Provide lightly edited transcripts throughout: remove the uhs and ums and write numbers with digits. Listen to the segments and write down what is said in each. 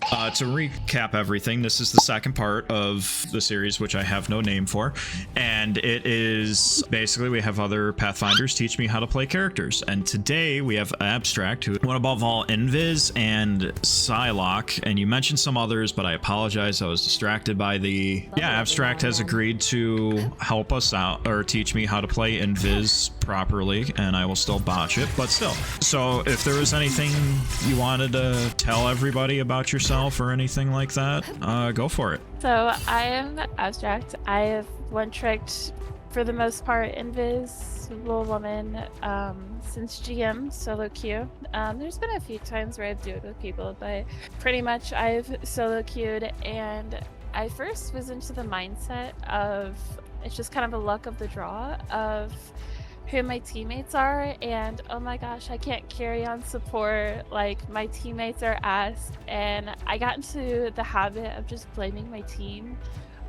To recap everything, this is the second part of the series, which I have no name for, and it is basically we have other Pathfinders teach me how to play characters, and today we have Abstract, who one above all, Invis and Psylocke, and you mentioned some others, but I apologize, I was distracted by the... Yeah, Abstract has agreed to help us out, or teach me how to play Invis properly, and I will still botch it, but still. So if there was anything you wanted to tell everybody about yourself or anything like that, go for it. So I am Abstract. I have one-tricked, for the most part, Invisible Woman since GM solo queue. There's been a few times where I've duoed with people, but pretty much I've solo queued, and I first was into the mindset of it's just kind of a luck of the draw of who my teammates are, and oh my gosh, I can't carry on support, like my teammates are ass, and I got into the habit of just blaming my team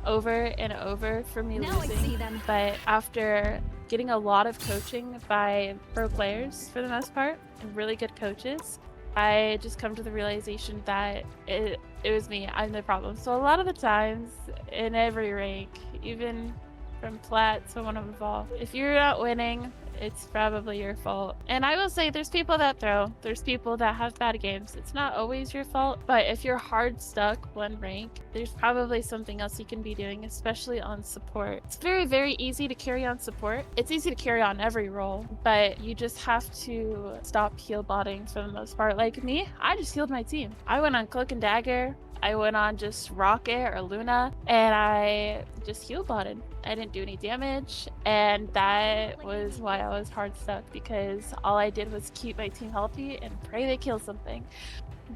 over and over for me losing. But after getting a lot of coaching by pro players for the most part, and really good coaches, I just come to the realization that it was me, I'm the problem. So a lot of the times in every rank, even from plat to one of all, if you're not winning, it's probably your fault. And I will say there's people that throw, there's people that have bad games. It's not always your fault, but if you're hard stuck one rank, there's probably something else you can be doing, especially on support. It's very, very easy to carry on support. It's easy to carry on every role, but you just have to stop heal botting for the most part. Like me, I just healed my team. I went on Cloak and Dagger, I went on just Rocket or Luna, and I just heal botted. I didn't do any damage, and that was why I was hard stuck, because all I did was keep my team healthy and pray they kill something.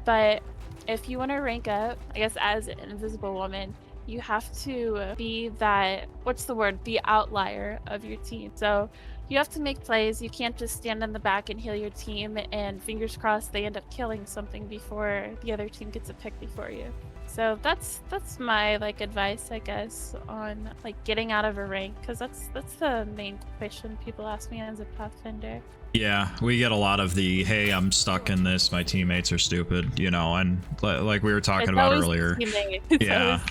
But if you want to rank up, I guess as an Invisible Woman, you have to be that, what's the word, the outlier of your team. So you have to make plays. You can't just stand in the back and heal your team and fingers crossed they end up killing something before the other team gets a pick before you. So that's my like advice, I guess, on like getting out of a rank, because that's the main question people ask me as a Pathfinder. Yeah, we get a lot of the, hey, I'm stuck in this, my teammates are stupid, you know, and like we were talking about earlier. Yeah,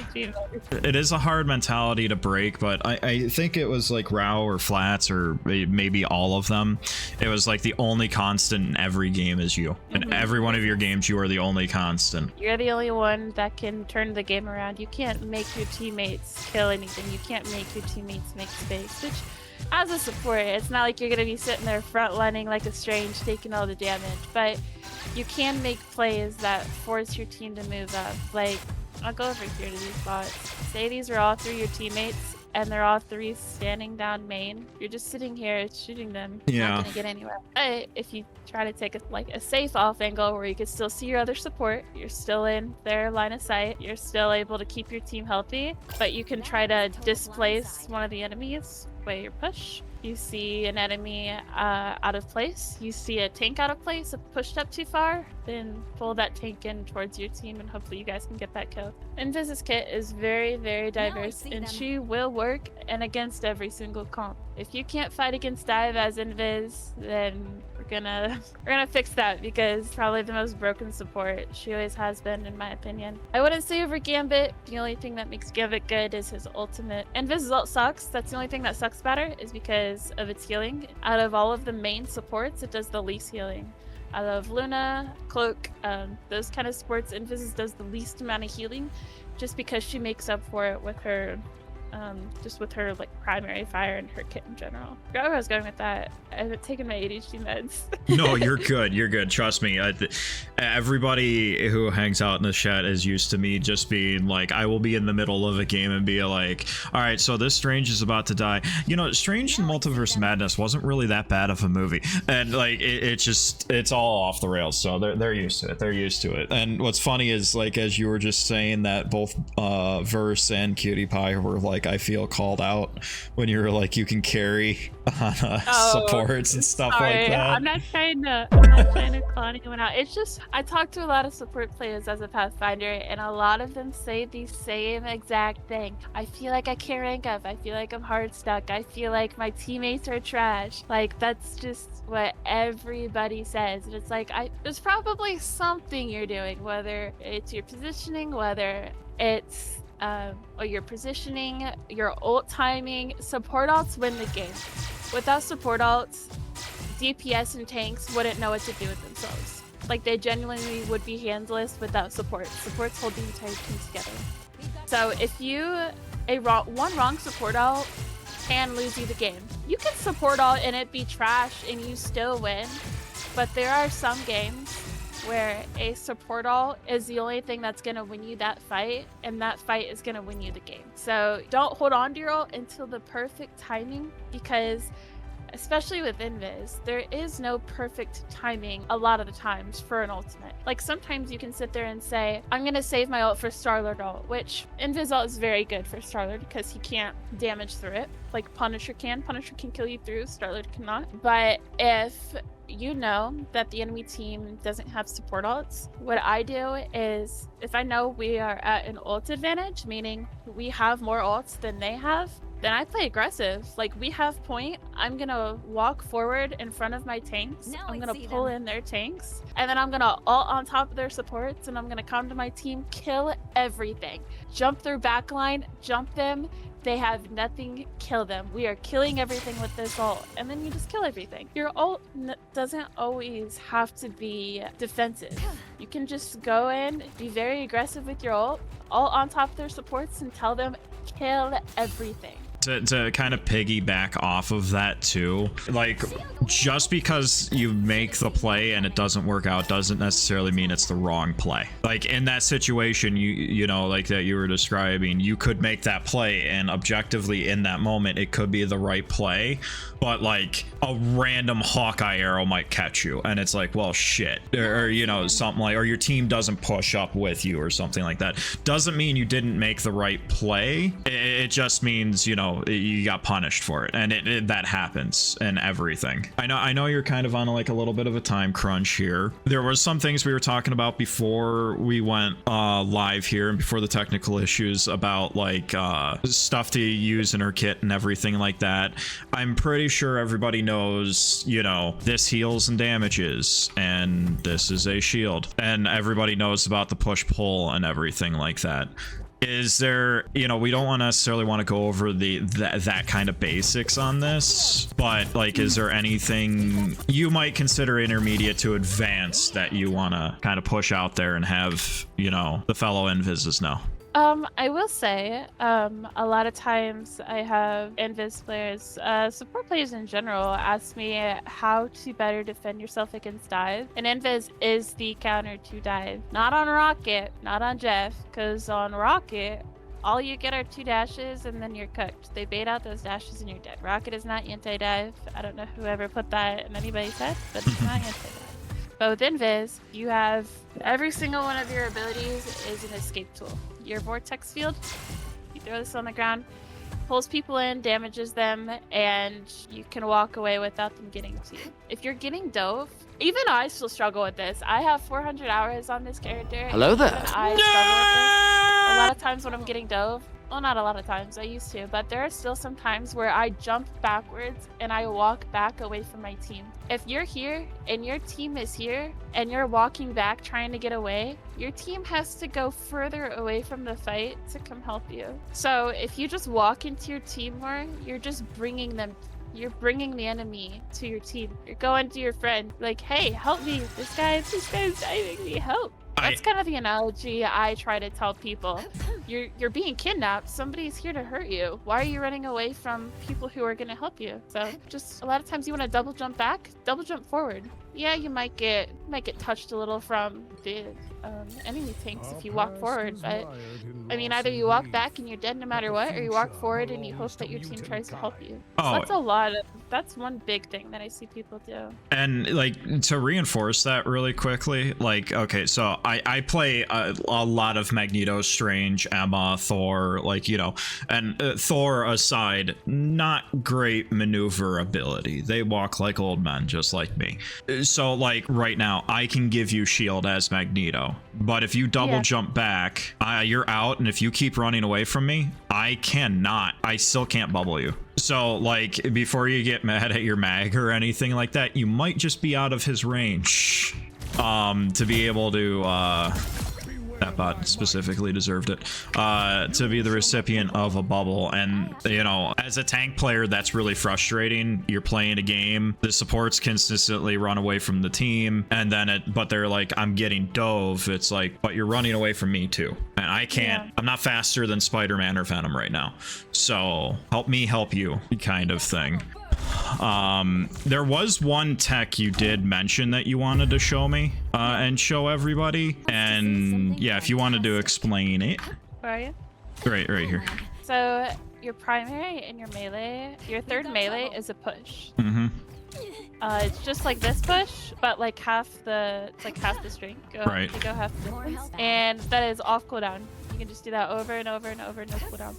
it is a hard mentality to break, but I think it was like Rao or Flats or maybe all of them. It was like the only constant in every game is you. In every one of your games, you are the only constant. You're the only one that can turn the game around. You can't make your teammates kill anything. You can't make your teammates make space, which, as a support, it's not like you're going to be sitting there frontlining like a strange, taking all the damage, but you can make plays that force your team to move up. Like, I'll go over here to these bots. Say these are all three your teammates, and they're all three standing down main. You're just sitting here shooting them. You're not going to get anywhere. But if you try to take a safe off angle where you can still see your other support, you're still in their line of sight, you're still able to keep your team healthy, but you can try to displace one of the enemies way your push. You see an enemy out of place, you see a tank out of place, pushed up too far, then pull that tank in towards your team and hopefully you guys can get that kill. Invis's kit is very, very diverse, and she will work and against every single comp. If you can't fight against dive as Invis, then we're gonna fix that, because probably the most broken support. She always has been, in my opinion. I wouldn't say over Gambit. The only thing that makes Gambit good is his ultimate. Invis's ult sucks. That's the only thing that sucks about her, is because of its healing. Out of all of the main supports, it does the least healing. Out of Luna, Cloak, those kind of supports, Invis does the least amount of healing, just because she makes up for it with her just with her like primary fire and her kit in general. I forgot where I was going with that. I haven't taken my ADHD meds. No, you're good. You're good. Trust me. Everybody who hangs out in the chat is used to me just being like, I will be in the middle of a game and be like, all right, so this Strange is about to die. You know, Strange and Multiverse Madness wasn't really that bad of a movie. And like, it's all off the rails. So they're used to it. They're used to it. And what's funny is, like, as you were just saying that both Verse and Cutie Pie were like like I feel called out when you're like you can carry on supports and stuff like that. I'm not trying to call anyone out. It's just I talk to a lot of support players as a Pathfinder, and a lot of them say the same exact thing. I feel like I can't rank up. I feel like I'm hard stuck. I feel like my teammates are trash. Like that's just what everybody says, and it's like there's probably something you're doing, whether it's your positioning, whether it's or your positioning, your ult timing. Support alts win the game. Without support alts, DPS and tanks wouldn't know what to do with themselves. Like they genuinely would be handless without support. Supports hold the entire team together. So if one wrong support alt can lose you the game. You can support alt and it be trash and you still win, but there are some games where a support alt is the only thing that's going to win you that fight, and that fight is going to win you the game. So don't hold on to your ult until the perfect timing, because especially with Invis, there is no perfect timing a lot of the times for an ultimate. Like sometimes you can sit there and say, I'm going to save my ult for Starlord ult, which Invis ult is very good for Starlord because he can't damage through it. Like Punisher can kill you through, Starlord cannot. But if you know that the enemy team doesn't have support ults, what I do is if I know we are at an ult advantage, meaning we have more ults than they have, then I play aggressive. Like we have point, I'm gonna walk forward in front of my tanks. I'm gonna pull in their tanks, and then I'm gonna ult on top of their supports, and I'm gonna come to my team, kill everything, jump their backline, jump them. They have nothing, kill them. We are killing everything with this ult, and then you just kill everything. Your ult doesn't always have to be defensive. You can just go in, be very aggressive with your ult on top of their supports, and tell them kill everything. To kind of piggyback off of that too, like just because you make the play and it doesn't work out doesn't necessarily mean it's the wrong play. Like in that situation, you know, like that you were describing, you could make that play and objectively in that moment it could be the right play, but like a random Hawkeye arrow might catch you and it's like, well shit, or you know, something like, or your team doesn't push up with you or something like that. Doesn't mean you didn't make the right play. It just means, you know, you got punished for it, and that happens and everything. I know you're kind of on like a little bit of a time crunch here. There was some things we were talking about before we went live here and before the technical issues about like stuff to use in her kit and everything like that. I'm pretty sure everybody knows, you know, this heals and damages and this is a shield, and everybody knows about the push pull and everything like that. Is there, you know, we don't necessarily want to go over that kind of basics on this, but like, is there anything you might consider intermediate to advanced that you want to kind of push out there and have, you know, the fellow Invises know? I will say, a lot of times I have Invis players, support players in general, ask me how to better defend yourself against dive. And Invis is the counter to dive. Not on Rocket, not on Jeff, because on Rocket, all you get are 2 dashes and then you're cooked. They bait out those dashes and you're dead. Rocket is not anti-dive. I don't know whoever put that in anybody's head, but it's not anti-dive. But with Invis, you have every single one of your abilities is an escape tool. Your vortex field, you throw this on the ground, pulls people in, damages them, and you can walk away without them getting to you. If you're getting dove, even I still struggle with this. I have 400 hours on this character. Hello there. Even I struggle with this. A lot of times when I'm getting dove, well, not a lot of times, I used to, but there are still some times where I jump backwards and I walk back away from my team. If you're here and your team is here and you're walking back trying to get away, your team has to go further away from the fight to come help you. So if you just walk into your team more, you're just bringing them. You're bringing the enemy to your team. You're going to your friend like, hey, help me. This guy's diving me, help. That's kind of the analogy I try to tell people. You're being kidnapped. Somebody's here to hurt you. Why are you running away from people who are going to help you? So just a lot of times you want to double jump back, double jump forward. yeah, you might get touched a little from the enemy tanks if you walk forward, but I mean, either you walk back and you're dead no matter what, or you walk forward and you hope that your team tries to help you. So that's one big thing that I see people do. And like, to reinforce that really quickly, like, okay, so I play a lot of Magneto, Strange, Emma, Thor, like, you know, and Thor aside, not great maneuverability. They walk like old men, just like me. So like right now, I can give you shield as Magneto, but if you double jump back, you're out. And if you keep running away from me, I still can't bubble you. So like, before you get mad at your mag or anything like that, you might just be out of his range to be able to that bot specifically deserved it, to be the recipient of a bubble. And you know, as a tank player, that's really frustrating. You're playing a game, the supports consistently run away from the team, and then but they're like, I'm getting dove. It's like, but you're running away from me too, and I can't. I'm not faster than Spider-Man or Venom right now, so help me help you, kind of thing. There was one tech you did mention that you wanted to show me and show everybody, and yeah, if you wanted to explain it. Where are you? Right here. So your primary and your melee, your third melee is a push. It's just like this push, but like half the strength. Right. You go half the distance, and that is off cooldown. You can just do that over and over and over, no cooldown.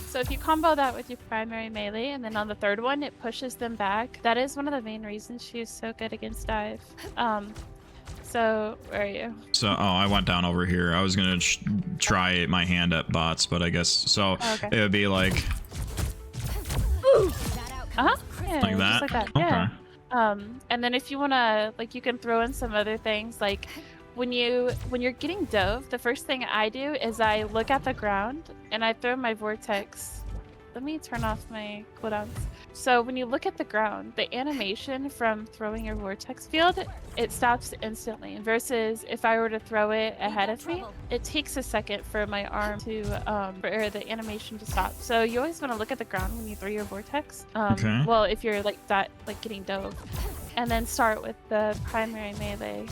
So if you combo that with your primary melee, and then on the third one, it pushes them back. That is one of the main reasons she's so good against dive. So where are you? So, I went down over here. I was gonna try my hand at bots, but I guess, so okay. It would be like... Yeah, like that? Just like that, yeah. Okay. And then if you wanna, like, you can throw in some other things, like, when you're getting dove, the first thing I do is I look at the ground and I throw my vortex. Let me turn off my cooldowns. So when you look at the ground, the animation from throwing your vortex field, it stops instantly. Versus if I were to throw it ahead of me, it takes a second for my arm to, for the animation to stop. So you always want to look at the ground when you throw your vortex. Okay. Well, if you're like that, like getting dove. And then start with the primary melee,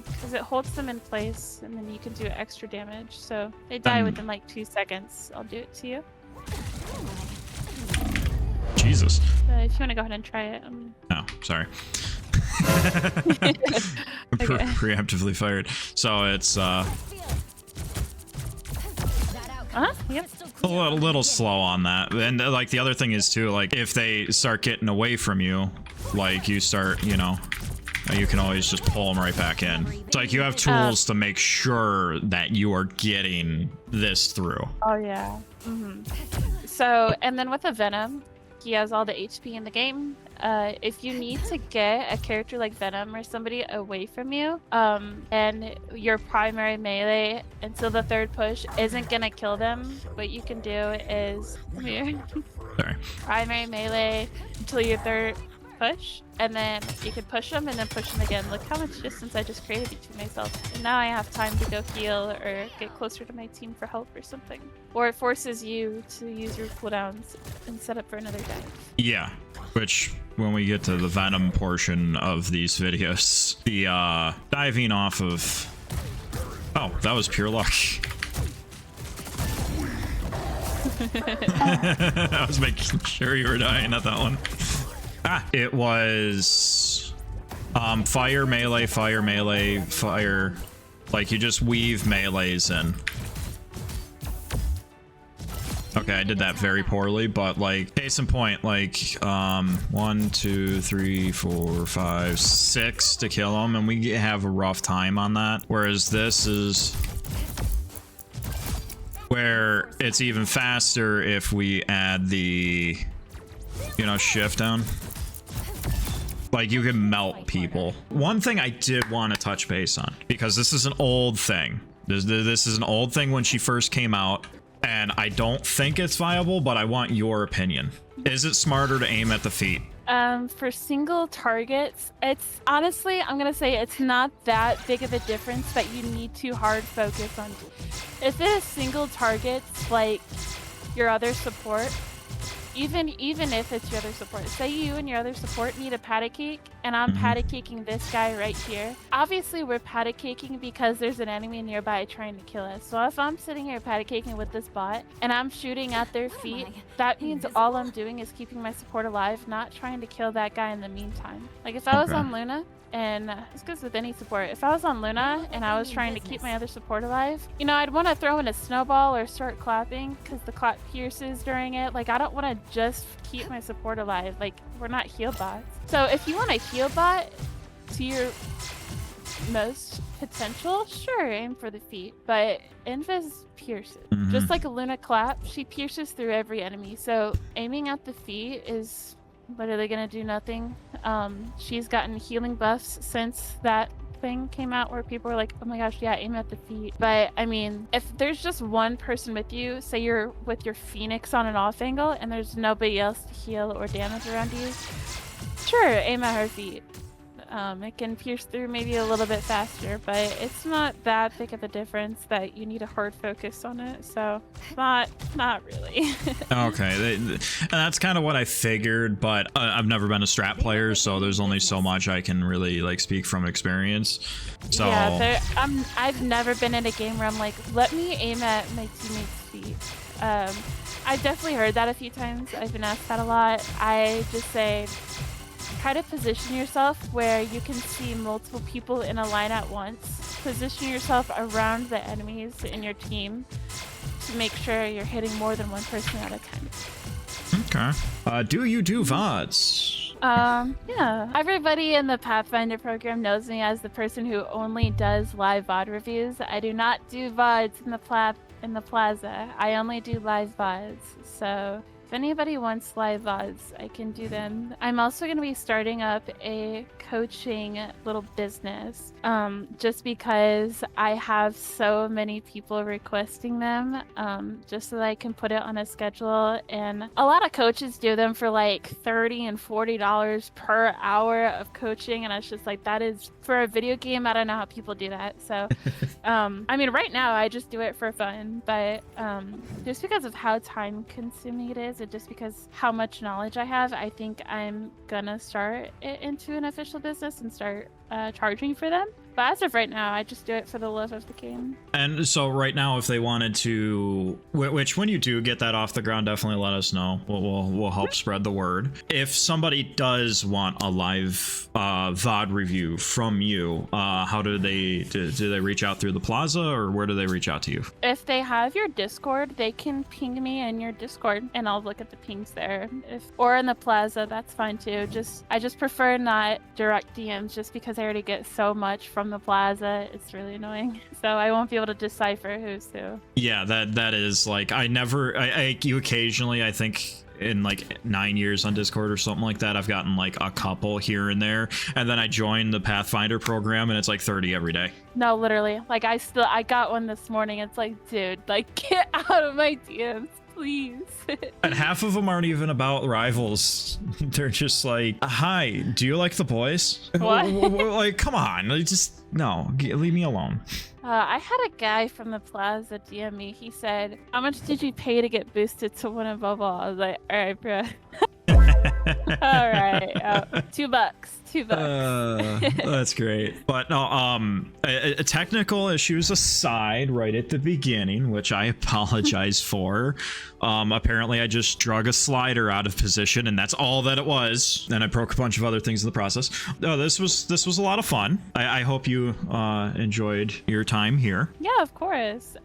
because it holds them in place, and then you can do extra damage. So they die within like 2 seconds. I'll do it to you. Jesus. If you want to go ahead and try it. No, sorry. Preemptively fired. So it's yep. A little slow on that. And like the other thing is too, like if they start getting away from you, like you start, you know, you can always just pull them right back in. It's like you have tools to make sure that you are getting this through. Oh yeah. So, and then with a Venom, he has all the HP in the game. If you need to get a character like Venom or somebody away from you, and your primary melee until the third push isn't gonna kill them, what you can do is primary melee until your third push, and then you can push them and then push them again. Look how much distance I just created between myself, and now I have time to go heal or get closer to my team for help or something. Or it forces you to use your cooldowns and set up for another dive. Yeah, which when we get to the Venom portion of these videos, the diving off of... Oh, that was pure luck. I was making sure you were dying at that one. It was fire, melee, fire. Like you just weave melees in. Okay, I did that very poorly, but like case in point, like 1, 2, 3, 4, 5, 6 to kill them, and we have a rough time on that. Whereas this is where it's even faster if we add the, you know, shift down. Like you can melt people. One thing I did want to touch base on, because this is an old thing. This is an old thing when she first came out, and I don't think it's viable, but I want your opinion. Is it smarter to aim at the feet? For single targets, it's honestly, I'm gonna say it's not that big of a difference that you need to hard focus on. If it is single targets, like your other support, even if it's your other support, say you and your other support need a patty cake and I'm patty caking this guy right here, obviously we're patty caking because there's an enemy nearby trying to kill us. So if I'm sitting here patty caking with this bot and I'm shooting at their feet, that means all I'm doing is keeping my support alive, not trying to kill that guy in the meantime. Like if I was on Luna, and this goes with any support, if I was on Luna and I was trying to keep my other support alive, you know, I'd want to throw in a snowball or start clapping because the clap pierces during it. Like I don't want to just keep my support alive. Like we're not heal bots. So if you want a heal bot to your most potential, sure, aim for the feet, but Invis pierces. Just like a Luna clap, she pierces through every enemy. So aiming at the feet is literally gonna do nothing. She's gotten healing buffs since that thing came out where people were like, oh my gosh, yeah, aim at the feet. But I mean, if there's just one person with you, say you're with your Phoenix on an off angle and there's nobody else to heal or damage around you, sure, aim at her feet. It can pierce through maybe a little bit faster, but it's not that big of a difference that you need a hard focus on it. So not really. Okay, and that's kind of what I figured, but I've never been a strat player, so there's only so much I can really like speak from experience. So yeah, I've never been in a game where I'm like, let me aim at my teammates' feet. I've definitely heard that a few times. I've been asked that a lot. I just say, try to position yourself where you can see multiple people in a line at once. Position yourself around the enemies in your team to make sure you're hitting more than one person at a time. Okay. Do you do VODs? Yeah. Everybody in the Pathfinder program knows me as the person who only does live VOD reviews. I do not do VODs in the plaza. I only do live VODs. So if anybody wants live VODs, I can do them. I'm also going to be starting up a coaching little business just because I have so many people requesting them just so that I can put it on a schedule. And a lot of coaches do them for like $30 and $40 per hour of coaching. And I was just like, that is for a video game. I don't know how people do that. So, I mean, right now I just do it for fun, but just because of how time consuming it is, and just because how much knowledge I have, I think I'm gonna start it into an official business and start charging for them. But as of right now, I just do it for the love of the game. And so right now, if they wanted to, which when you do get that off the ground, definitely let us know. We'll help spread the word. If somebody does want a live VOD review from you, how do they reach out through the plaza, or where do they reach out to you? If they have your Discord, they can ping me in your Discord, and I'll look at the pings there. Or in the plaza, that's fine too. I just prefer not direct DMs, just because I already get so much from the plaza. It's really annoying, so I won't be able to decipher who's who. Yeah, that is like, you occasionally, I think in like 9 years on Discord or something like that, I've gotten like a couple here and there, and then I joined the Pathfinder program and it's like 30 every day. No, literally, like I got one this morning. It's like, dude, like get out of my DMs, please. And half of them aren't even about rivals. They're just like, hi, do you like the boys? What? Like, come on, no, leave me alone. I had a guy from the plaza DM me. He said, how much did you pay to get boosted to win a bubble? I was like, all right, bro. All right, $2. That's great. But no, technical issues aside, right at the beginning, which I apologize for. Apparently I just drug a slider out of position, and that's all that it was. And I broke a bunch of other things in the process. This was a lot of fun. I hope you enjoyed your time here. Yeah, of course.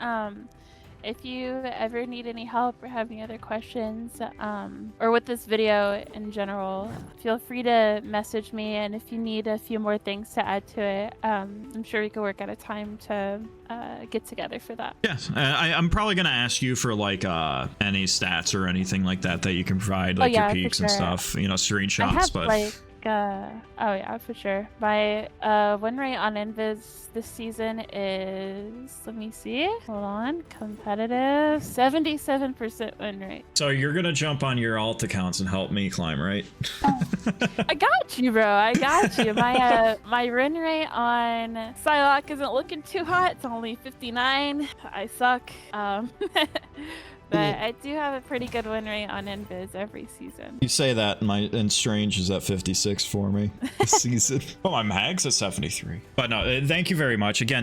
If you ever need any help or have any other questions, or with this video in general, feel free to message me. And if you need a few more things to add to it, I'm sure we could work out a time to get together for that. Yes, I'm probably going to ask you for like any stats or anything like that you can provide, like your peaks and stuff, screenshots. I have, but oh yeah, for sure. My win rate on Invis this season is, let me see, hold on, competitive, 77% win rate. So you're gonna jump on your alt accounts and help me climb, right? I got you, bro. I got you. My win rate on Psylocke isn't looking too hot. It's only 59. I suck. But I do have a pretty good win rate on Invis every season. You say that, and Strange is at 56 for me this season. Oh, my mag's at 73. But no, thank you very much. Again,